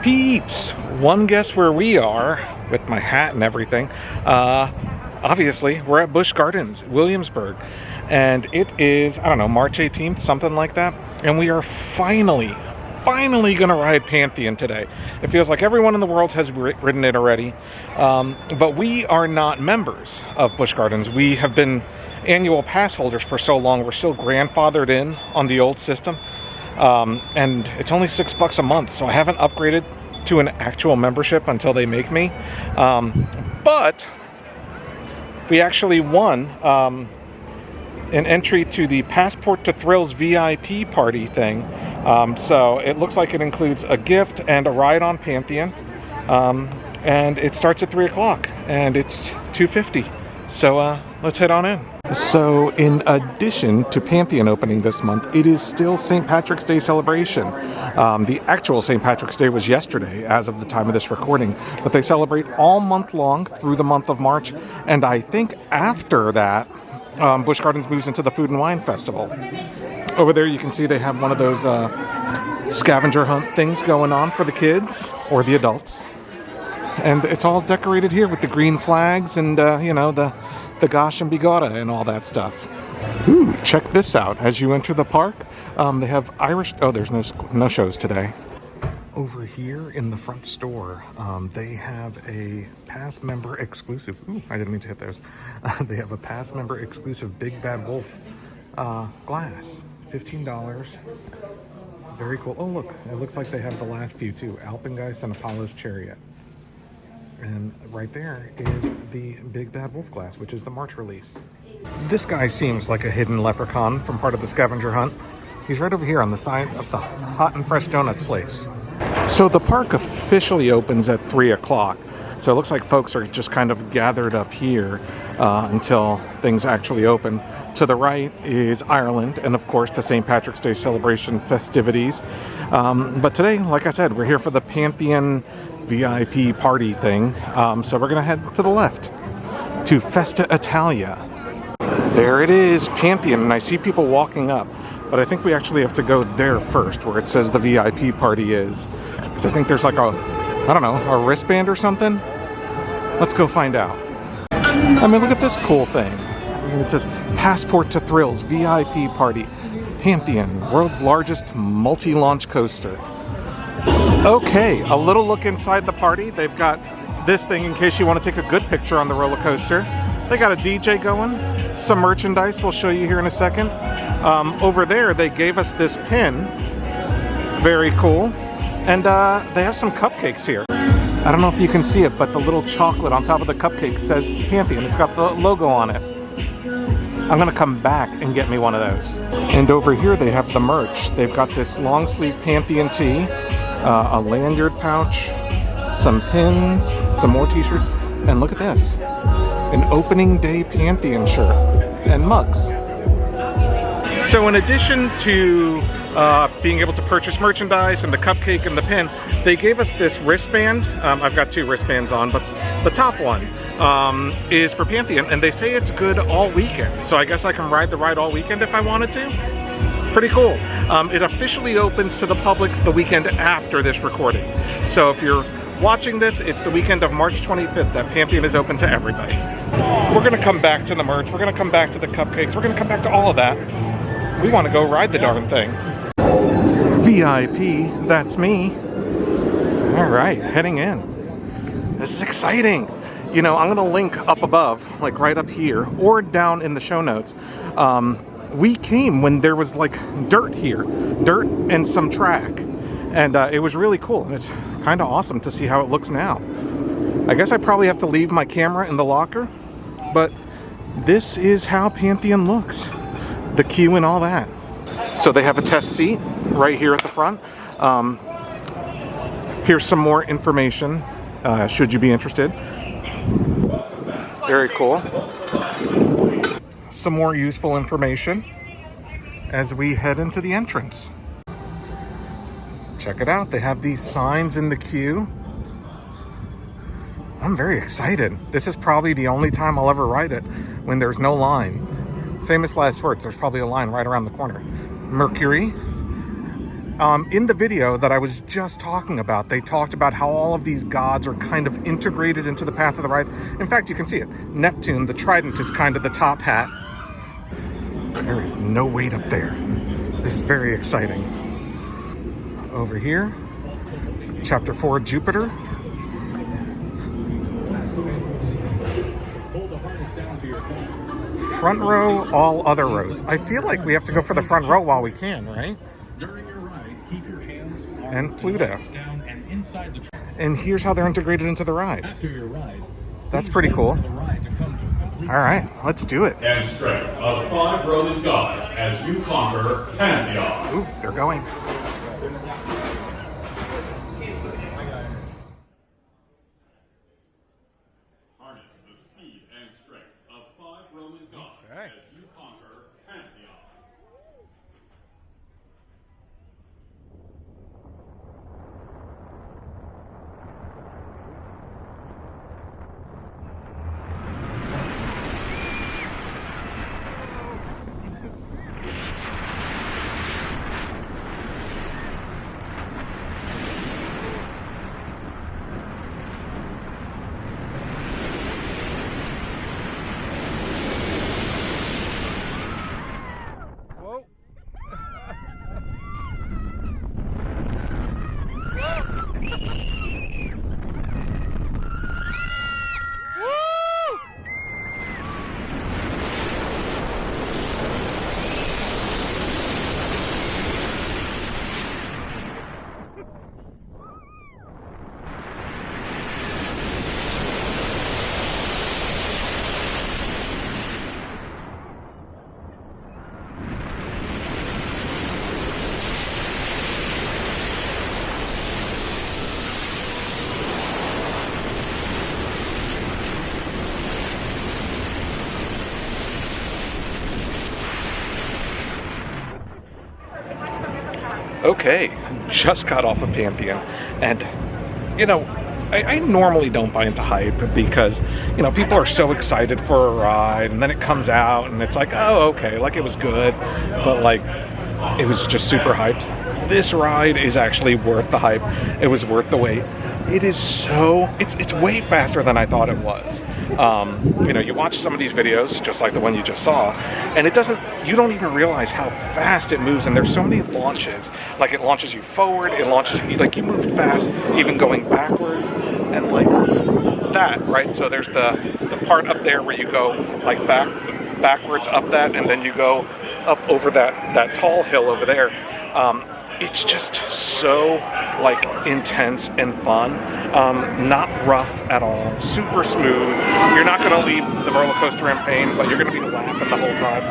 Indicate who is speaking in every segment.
Speaker 1: Peeps! One guess where we are with my hat and everything. Obviously, we're at Busch Gardens Williamsburg, and it is, I don't know, March 18th, something like that. And we are finally gonna ride Pantheon today. It feels like everyone in the world has ridden it already, but we are not members of Busch Gardens. We have been annual pass holders for so long. We're still grandfathered in on the old system, and it's only $6 a month, so I haven't upgraded to an actual membership until they make me. But we actually won an entry to the Passport to Thrills VIP party thing. So it looks like it includes a gift and a ride on Pantheon. And it starts at 3 o'clock and it's $250. So let's head on in. So in addition to Pantheon opening this month, it is still St. Patrick's Day celebration. The actual St. Patrick's Day was yesterday as of the time of this recording, but they celebrate all month long through the month of March. And I think after that, Busch Gardens moves into the Food and Wine Festival. Over there you can see they have one of those scavenger hunt things going on for the kids or the adults. And it's all decorated here with the green flags and, you know, the gosh and bigorra and all that stuff. Ooh, check this out. As you enter the park, they have Irish... Oh, there's no shows today. Over here in the front store, they have a past member exclusive... Ooh, I didn't mean to hit those. They have a past member exclusive Big Bad Wolf glass. $15. Very cool. Oh, look. It looks like they have the last few, too. Alpengeist and Apollo's Chariot. And right there is the Big Bad Wolf glass, which is the March release. This guy seems like a hidden leprechaun from part of the scavenger hunt. He's right over here on the side of the Hot and Fresh Donuts place. So the park officially opens at 3 o'clock. So it looks like folks are just kind of gathered up here until things actually open. To the right is Ireland and, of course, the St. Patrick's Day celebration festivities. But today, like I said, we're here for the Pantheon VIP party thing. So we're going to head to the left to Festa Italia. There it is, Pantheon, and I see people walking up. But I think we actually have to go there first, where it says the VIP party is. Because I think there's like a, I don't know, a wristband or something? Let's go find out. I mean, look at this cool thing. It says Passport to Thrills VIP party. Pantheon, world's largest multi-launch coaster. Okay, a little look inside the party. They've got this thing in case you want to take a good picture on the roller coaster. They got a DJ going, some merchandise we'll show you here in a second. Over there, they gave us this pin. Very cool. And they have some cupcakes here. I don't know if you can see it, but the little chocolate on top of the cupcake says Pantheon. It's got the logo on it. I'm gonna come back and get me one of those. And over here they have the merch. They've got this long sleeve Pantheon tee, a lanyard pouch, some pins, some more t-shirts, and look at this. An opening day Pantheon shirt and mugs. So in addition to being able to purchase merchandise and the cupcake and the pin, they gave us this wristband. I've got two wristbands on, but the top one is for Pantheon, and they say it's good all weekend. So I guess I can ride the ride all weekend if I wanted to. Pretty cool. It officially opens to the public the weekend after this recording. So if you're watching this, it's the weekend of March 25th that Pantheon is open to everybody. We're gonna come back to the merch. We're gonna come back to the cupcakes. We're gonna come back to all of that. We want to go ride the darn thing. VIP, that's me. All right, heading in. This is exciting. You know, I'm gonna link up above, like right up here, or down in the show notes. We came when there was like dirt here, dirt and some track. And it was really cool. And it's kind of awesome to see how it looks now. I guess I probably have to leave my camera in the locker, but this is how Pantheon looks. The queue and all that. So they have a test seat right here at the front. Here's some more information, should you be interested. Very cool. Some more useful information as we head into the entrance. Check it out, they have these signs in the queue. I'm very excited. This is probably the only time I'll ever ride it when there's no line. Famous last words, there's probably a line right around the corner. Mercury, In the video that I was just talking about, they talked about how all of these gods are kind of integrated into the path of the ride. In fact, you can see it. Neptune, the trident, is kind of the top hat. There is no weight up there. This is very exciting. Over here, Chapter 4, Jupiter. Front row, all other rows. I feel like we have to go for the front row while we can, right? And Pluto. And here's how they're integrated into the ride. That's pretty cool. All right, let's do it.
Speaker 2: And strength of 5 Roman gods as you conquer Pantheon.
Speaker 1: Ooh, they're going.
Speaker 2: Harness the speed and strength of 5 Roman gods as you conquer Pantheon.
Speaker 1: Okay, just got off of Pantheon, and you know, I normally don't buy into hype because, you know, people are so excited for a ride, and then it comes out and it's like, oh, okay, like it was good, but like it was just super hyped. This ride is actually worth the hype. It was worth the wait. It is so, it's way faster than I thought it was. You know, you watch some of these videos, just like the one you just saw, and you don't even realize how fast it moves, and there's so many launches. Like, it launches you forward, it launches you, like, you moved fast, even going backwards, and like that, right? So there's the part up there where you go, like, backwards up that, and then you go up over that tall hill over there. It's just so, like, intense and fun. Not rough at all. Super smooth. You're not going to leave the roller coaster in pain, but you're going to be laughing the whole time.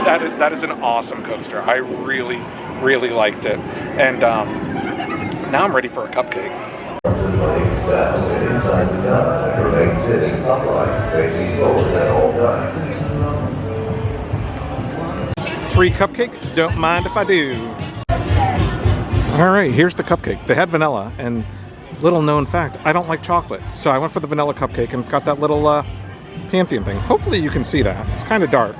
Speaker 1: That is an awesome coaster. I really, really liked it. And now I'm ready for a cupcake.
Speaker 3: Steps inside the tunnel. Remain sitting upright, facing forward at all times.
Speaker 1: Free cupcake? Don't mind if I do. All right, here's the cupcake. They had vanilla, and little known fact, I don't like chocolate, so I went for the vanilla cupcake, and it's got that little Pantheon thing. Hopefully you can see that. It's kind of dark.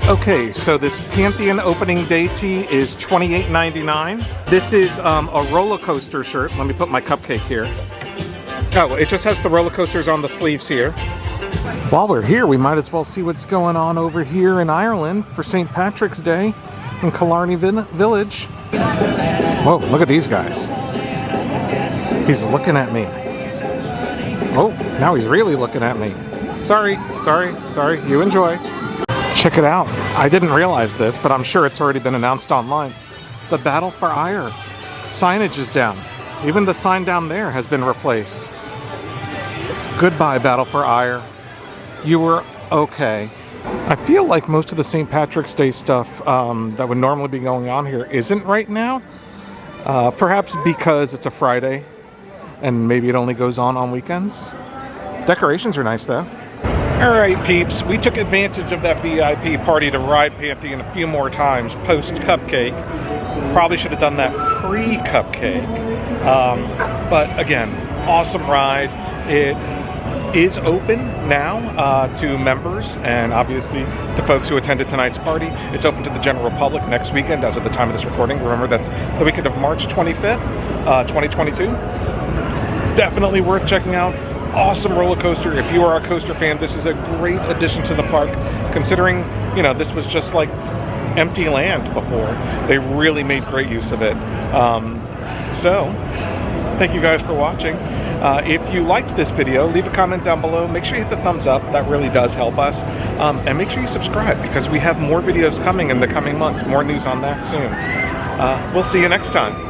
Speaker 1: Okay, so this Pantheon opening day tea is $28.99. This is a roller coaster shirt. Let me put my cupcake here. Oh, it just has the roller coasters on the sleeves here. While we're here, we might as well see what's going on over here in Ireland for St. Patrick's Day in Killarney Village. Whoa, look at these guys. He's looking at me. Oh, now he's really looking at me. Sorry. You enjoy. Check it out. I didn't realize this, but I'm sure it's already been announced online. The Battle for Ire signage is down. Even the sign down there has been replaced. Goodbye, Battle for Ire. You were okay. I feel like most of the St. Patrick's Day stuff that would normally be going on here isn't right now. Perhaps because it's a Friday and maybe it only goes on weekends. Decorations are nice though. Alright peeps, we took advantage of that VIP party to ride Pantheon a few more times post-cupcake. Probably should have done that pre-cupcake. But again, awesome ride. is open now to members and obviously to folks who attended tonight's party. It's open to the general public next weekend as of the time of this recording. Remember, that's the weekend of March 25th, 2022. Definitely worth checking out. Awesome roller coaster. If you are a coaster fan, this is a great addition to the park, considering, you know, this was just like empty land before. They really made great use of it. So thank you guys for watching. If you liked this video, leave a comment down below. Make sure you hit the thumbs up. That really does help us. And make sure you subscribe, because we have more videos coming in the coming months. More news on that soon. We'll see you next time.